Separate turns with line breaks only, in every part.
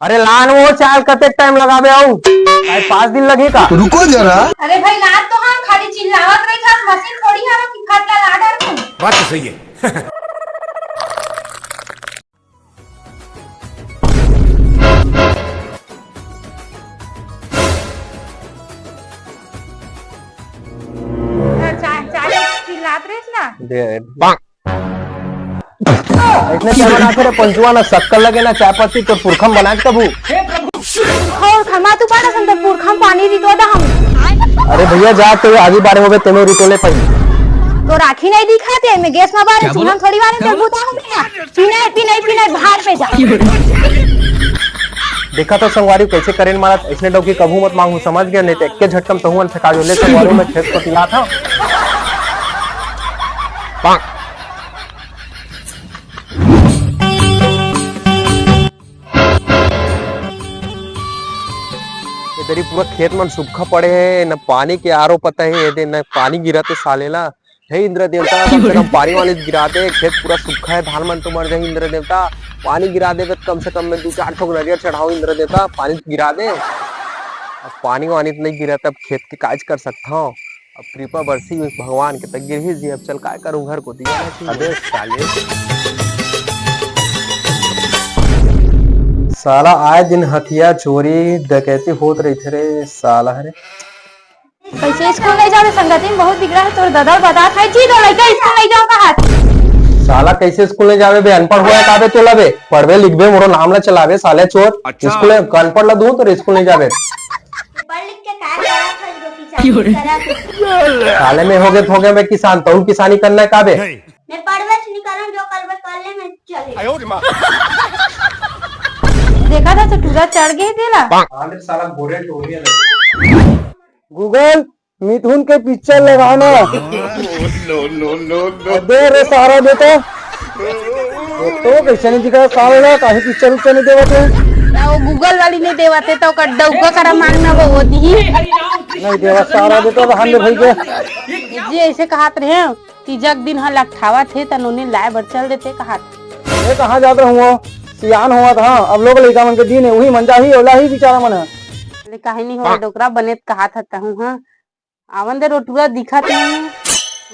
अरे लान वो चाल कते टाइम लगाबे आऊ 5 दिन लगे का।
रुको जरा।
अरे भाई रात तो हम खाली चिल्लावत रही था, मशीन थोड़ी हवा की खटला ला डर तुम।
बात तो सही है।
चिल्लात रही ना
इतने चाय बना के पंचुआ ना शक्कर लगे ना चाय पत्ती तो पुरखम बना के कबू।
और खमा तू पाड़ा संत पुरखम पानी रिटो दा हम।
अरे भैया जा तो आगे बारे में तुम्हें रिटोले पाई
तो राखी नहीं दिखाते मैं गैस में बारे चूल्हा थोड़ी बारे में बुता हूं मैं। पीना बाहर पे जा।
देखा तो संगवारी कैसे करेन मारा इसने डोकी कबू मत मांगू समझ गया नहीं तो एक झटकम तहुन फेंका जो ले संगवारी में खेत को तिला था। इधर ही पूरा खेत मन सूखा पड़े है न पानी के आरो पता है न पानी गिरा तो सालेला हे इंद्र देवता कम से कम पानी वाले गिरा दे खेत पूरा सूखा है धान मन तो मर जाए इंद्र देवता पानी गिरा दे तो कम से कम में 2-4 ठोक नरियर चढ़ाओ इंद्र देवता पानी गिरा दे। अब पानी वानी तो नहीं गिरा तब खेत के काज कर सकता हूँ अब कृपा बरसी भगवान के तक गिर ही जी अब चल काय करूँ घर को दिया अबे साले साला आए दिन हथिया चोरी डकैती होत रही थे रे साला रे।
कैसे स्कूल नहीं जाओ संगति में बहुत बिगड़ा है तोर दादा बता था जी तो लड़का स्कूल नहीं जाओ कहा।
साला कैसे स्कूल नहीं जावे बे अनपढ़ हुआ काबे तो लबे पढ़वे लिखबे मोरो नाम ला चलावे साले चोर। अच्छा। स्कूल अनपढ़ ला दूं तो स्कूल नहीं जावे
पढ़ लिख के काय करा था
साले में हो गए मैं किसान तो किसानी करना है काबे
मैं पढ़वे से निकलूं जो करवे कर ले मैं चले। देखा था तो टूरा चढ़ गई तेला।
आंधे साला गोरे टोरिया गूगल मिथुन के पिक्चर लगाना दे रे सारा बेटा तो कैसे नहीं दिखा साला काहे पिक्चर उच्चर नहीं देवते
वो गूगल वाली नहीं देवाते तो डौका करा मांगना वो दी
नहीं देवा सारा बेटा हमने भाई के
जी ऐसे कहत रहे तीजक दिन ह लखठावा थे तनोने लाए बर चल देते कहत
ये कहां जात रहूं सियान हुआ था अब लोग लड़का मन के दिन है वही मंजा ही ओला ही बेचारा मन है
काहे नहीं हो डोकरा बने कहा था हूं हां आवन दे रोटुआ दिखत नहीं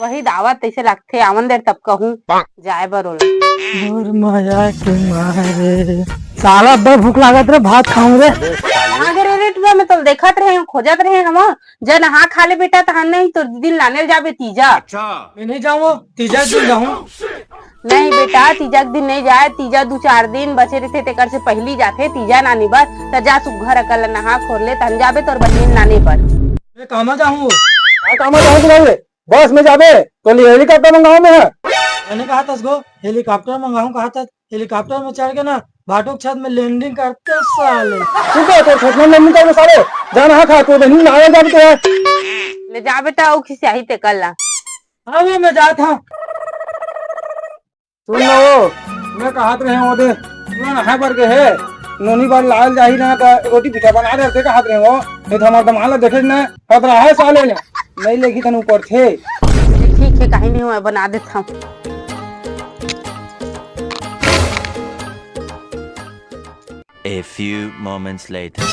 वही दावत ऐसे लगथे आवन दे तब कहूं जाए बरोल
और मजा के मारे साला बड़ भूख लागत रे भात खाऊं रे
आगे रे रेटुआ में तो देखत रहे खोजत रहे हम जन हां खा ले बेटा तहन नहीं तो दिन लाने जाबे तीजा।
अच्छा
मैं नहीं जाऊं तीजा दिन जाऊं
नहीं बेटा तीजा दिन नहीं जाए तीजा 2-4 दिन बचे रहते तेकर से पहली जाते तीजा नानी बर त जा सुघर अकल नहा खोर ले तहन जाबे तोर बहन नानी पर
मैं कामा जाऊं
क्या काम जाऊं बस में जाबे तो हेलीकॉप्टर मंगाओ में है
मैंने कहा था उसको हेलीकॉप्टर मंगाऊं कहा था हेलीकॉप्टर में चढ़ के ना भाटों के छत में लैंडिंग करते साले
ठीक है तो छत में लैंडिंग करके साले जाना खा तो नहीं आया जाते है
ले जा बेटा औ खिसियाही ते कल ला
हां वो मैं जाता हूं
सुन लो मैं कहत रहे हो दे तुम नहा पर के है नोनी बार लाल जाही ना का रोटी पिठा बना दे के कहत रहे हो नहीं तो हमार दमाला देखे ना खतरा है साले ने नहीं लेगी तन ऊपर थे
ठीक है कहीं नहीं हुआ बना देता हूं।
A few moments later.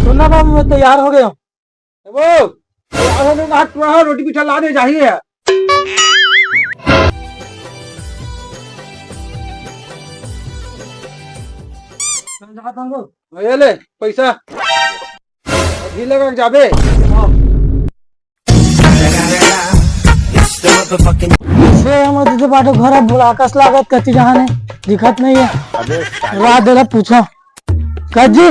सुनना बाबू मैं तैयार हो गया
वो तैयार हो गया तुम्हारा रोटी पिठा ला दे जाही है
जाता हूं
ये ले पैसा अभी लगा जाबे
से हम दीदी बाटो घर बुलाकस लागत कति जहां दिखत नहीं है रात देला पूछो काजी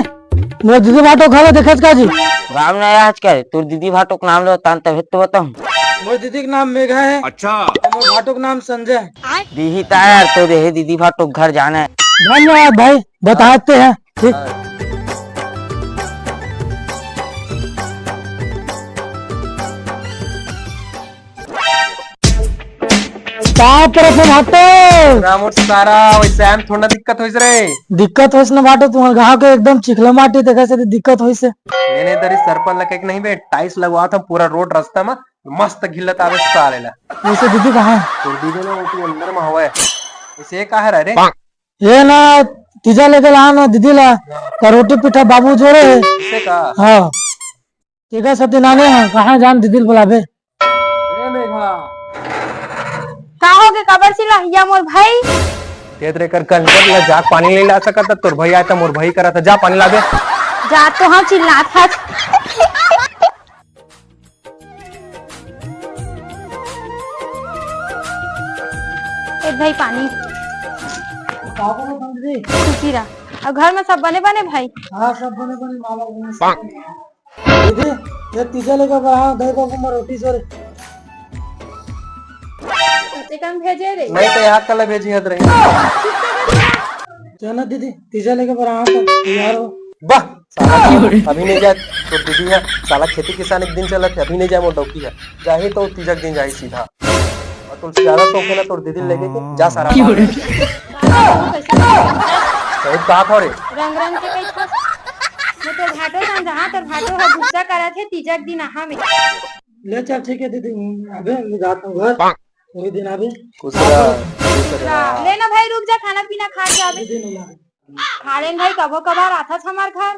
मोर दीदी बाटो घर देखत काजी
राम ने आज कर तोर दीदी भाटो के नाम लो तान तब तो बताऊं
मोर दीदी के नाम मेघा है
अच्छा
मोर भाटो के नाम संजय है
दीही तार तो रे दीदी भाटो घर जाना है।
धन्यवाद भाई बताते हैं ठीक
सारा वैसे हम थोड़ा दिक्कत होइस रे
दिक्कत होइस ना बाटो तुम्हारे गाँव के एकदम चिखला माटी देखा से दिक्कत होइस से
मैंने इधर सरपन लगे नहीं बे टाइल्स लगवा था पूरा रोड रास्ता में मस्त घिलत आवे सालेला
वैसे दीदी कहाँ है
तो दीदी ने वो अंदर में हवा है इसे का है रे
ये ना तीजा लेके ला ना दीदी ला का रोटी पिठा बाबू जोड़े है।
किसे का
हाँ ठीक है सती नाने कहाँ जान दीदी बुलावे।
ए मेघा
का हो के कबर सिला या मोर भाई
तेरे रे कर कंजर ला जाग पानी ले ला सकता तोर भाई आया था मोर भाई करा था जा पानी ला दे।
जा तो हम चिल्ला था एक भाई पानी खुशी रहा। और घर में सब बने बने भाई
हाँ सब बने बने मामा बने दीदी ये तीजा लेके हाँ दही बाबू में रोटी जोड़े।
चिकन भेजे रे
नहीं तो यहाँ कल भेजी हद रही
चलो दीदी तीजा लेके हाँ तैयार हो।
वाह साला अभी नहीं जाए तो दीदी है साला खेती किसान एक दिन चला थे अभी नहीं जाए मोर डौकी है जाही तो तीजक दिन जाही सीधा और तुलसी ज्यादा शौक है ना तोर दीदी लेके के जा सारा एक कहा था रे
रंग रंग के कैसा मैं तो भाटो जान जहां तर भाटो है गुस्सा करा थे तीजक दिन आहा में
ले चल ठीक है दीदी अबे मैं जाता हूँ घर वही दिन अबे
ले ना भाई रुक जा खाना पीना खा जाबे खा लेन भाई कबो कभार आता था हमार घर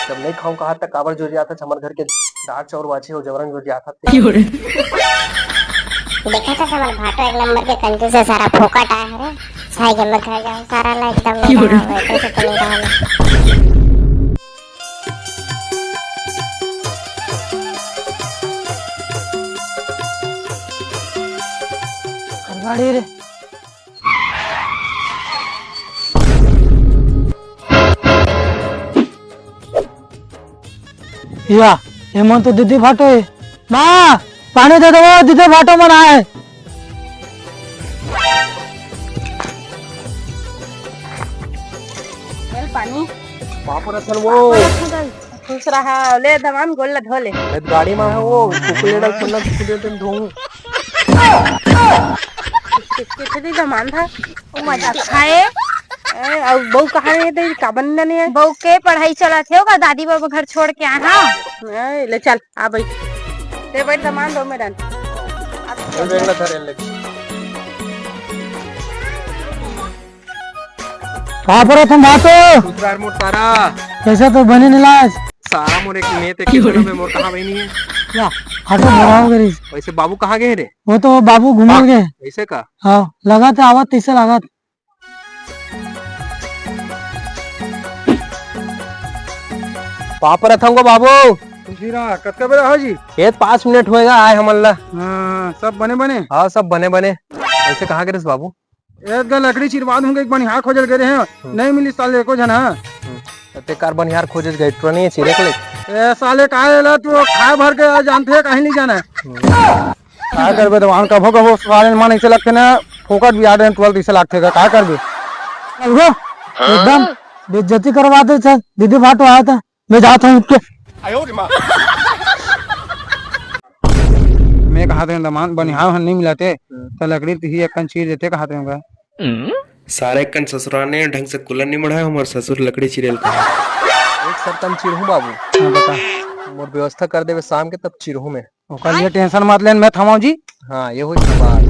जब नहीं खाऊं कहा तक काबर जो आता हमारे घर के दाल चाउर बाछे हो जबरन जो आता
देखा था हमारे भाटो एक नंबर के कंजूस से सारा फोकट आया है रे साई के मैं घर जाऊं सारा ला एकदम नहीं रहा कैसे तो नहीं रहा
गाड़ी रे या हेमंत तो दीदी भाटो है माँ पानी दे दो दीदी भाटो में ना है।
पानी
बाप रे सन वो
खुश रहा ले दमान गोल धोले
गाड़ी में है वो कुकुले डाल सुनना कुकुले तुम धोऊं
कितनी दमान था ओ मजा खाए और बहू कहाँ है तो काबन नहीं है बहू के पढ़ाई चला थे होगा दादी बाबा घर छोड़ के आना ले चल आ बैठ ते बैठ दमान दो मेरन
देखला था रे
कहाँ पर हो तुम भाटो
दूसरा मोर सारा
कैसे तो बने नहीं लाज
सारा मोर एक नेत एक किलो में मोर कहां बनी है
क्या भाटो भराओ गरी
वैसे बाबू कहाँ गए रे
वो तो बाबू घूमल गए
ऐसे का
हाँ लगा था आवत तीसरा लगा
पाप रथंगो बाबू
कतका बेरा हो जी
खेत 5 मिनट होएगा आए हमल्ला
हाँ सब बने बने
हाँ सब बने बने वैसे कहाँ गए बाबू
एक गल लकड़ी चिरवा दूंगा एक बनिहार खोजल गए हैं नहीं मिली साले एको जन है
ते कार्बन यार खोजे गए ट्रनी चिरे के
ए साले काहे ला तू खाए भर के जानते है कहीं नहीं जाना क्या करबे तो वहां कभो कभो साले मन ऐसे लगते ना फोकट भी आ रहे 12 ऐसे लगते का क्या करबे एकदम बेइज्जती करवा दे चल दीदी भाटो आया था मैं जाता हूँ उसके मैं कहा था दमान बनिहार नहीं मिलाते तो लकड़ी ही एक कंचीर देते कहा था
सारे कन ससुराल ने ढंग से कुलर नहीं बढ़ाया हमारे ससुर लकड़ी चिरेल का
एक सरतम चिरहूं बाबू
हाँ बता
मोर व्यवस्था कर देवे शाम के तब चिरहूं में
ओकर लिए टेंशन मत लेन मैं थमाऊं जी
हाँ ये हुई बात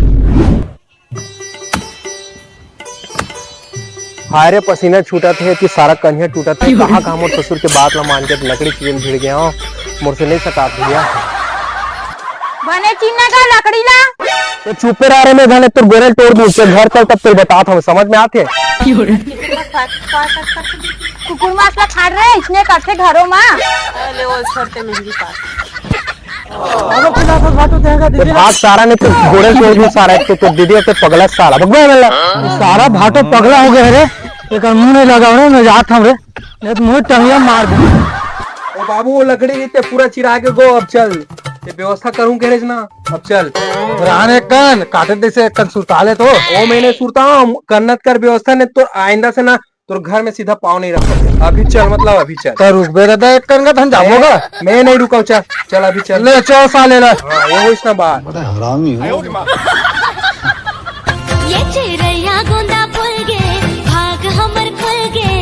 हारे पसीना छूटा थे कि सारा कन्या टूटा थे कहाँ कहाँ मोर ससुर के बात ला मान के लकड़ी चिरल भिड़ गया हूँ मोर से नहीं सका भैया
बने चिन्ना का लकड़ी ला
तो चुपे रह रहे में घने तो गोरेल तोड़ दूं उसके घर चल तब तेरे बताता हूँ समझ में आते
कुकुर मासला खाड़ रहे इसने करते घरों में ले वो छोड़ते मेहंदी पास
अब खिला कर भाटो देगा दीदी
भाग सारा ने तो गोरेल तोड़ दूं सारा एक तो दीदी के पगला साला भगवान अल्लाह
सारा भाटो पगला हो गए रे एक मुंह नहीं लगा रे मैं जात हम रे नहीं तो मुंह टंगिया मार दे
ओ बाबू वो लकड़ी ते पूरा चिरा के गो अब चल ये व्यवस्था करूं कह ना अब चल
राने कन काटे दे से कन सुरताले तो
ओ मैंने सुरता कन्नत कर व्यवस्था ने तो आइंदा से ना तो घर में सीधा पाँव नहीं रखो अभी चल मतलब अभी चल
तो रुक बे दादा एक कन का धन जाओगा
मैं नहीं रुका चल चल अभी चल
ले चल साले ला
हाँ ये हो इसना बात
ये चिड़ैया गोंदा फूल गे भाग हमर खुल गे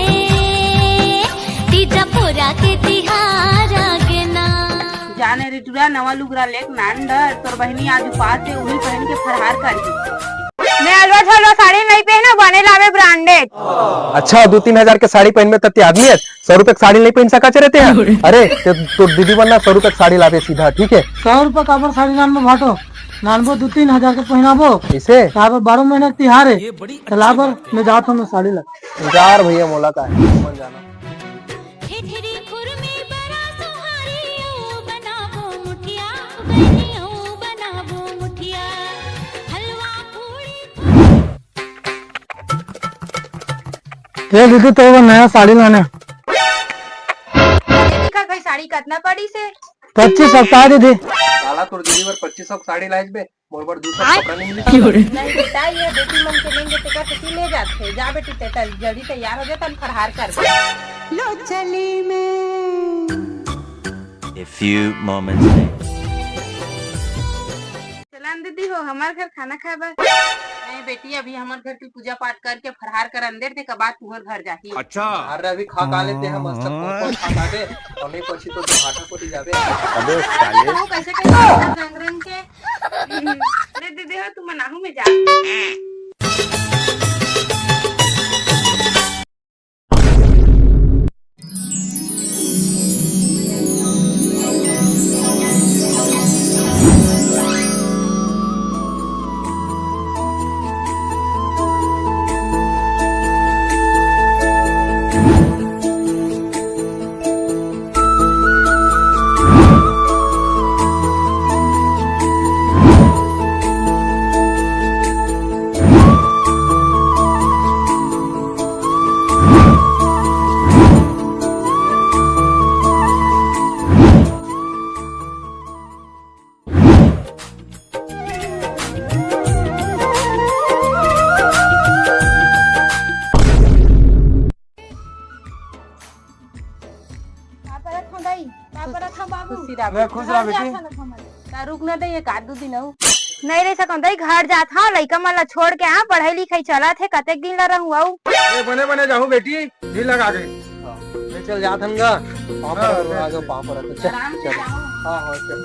तीजा पूरा के तिहार आगे ना
जाने रे टुरा नवा लुगरा लेक नांडर तोर बहनी आज पास है उन्हीं पहन के फरहार कर दी मैं रोज हलवा साड़ी नहीं पहना बने लावे ब्रांडेड।
अच्छा 2-3 हजार के साड़ी पहन में तब आदमी है 100 रुपए की साड़ी नहीं पहन सका रहते हैं। अरे तो दीदी बनना 100 रुपए की साड़ी लावे सीधा ठीक है।
100 रुपए काबर साड़ी नानबो भाटो नानबो 2-3 हजार के पहनाबो
इसे
काबर 12 महीने के तिहार है तलाबर में जात हूँ मैं साड़ी लग
यार भैया मोला का है मन जाना।
ये दीदी तो वो नया साड़ी लाने
देखा कोई साड़ी कितना पड़ी से
25 सप्ताह दीदी
साला तोर दीदी बर 2500 साड़ी लाइज बे मोर बर दूसरा कपड़ा नहीं मिली।
नहीं बेटा ये बेटी मन के लेंगे टिका टिकी ले जाते जा बेटी तेटा जल्दी तैयार हो जा तन फरहार कर लो चली में।
A few moments later.
चलन दीदी हो हमारे घर खाना खाए बस नहीं बेटी अभी हमारे घर की पूजा पाठ करके फरहार कर अंदर दे के बाद तुम्हारे घर जाती।
अच्छा
अरे अभी खा लेते हैं मस्त खा दे और नहीं पछी तो भाटा कोटी जाबे। अबे साले
वो कैसे कैसे रंग रंग के अरे दीदी हो तुम मनाहू में जा।
मैं खुश रहा बेटी
रुक न दे एक आध दिन नहीं रह सकूं घर जात हाँ लइका मन ला छोड़ के हाँ पढ़ाई लिखाई चलत है कतेक दिन ला रहूं आऊ
बने बने जाऊँ बेटी ढील लगा गई
ले चल जात हम गा पाँव पर आ जाओ पाँव पर चल
आराम से
चल
जाओ।
हाँ हाँ चल।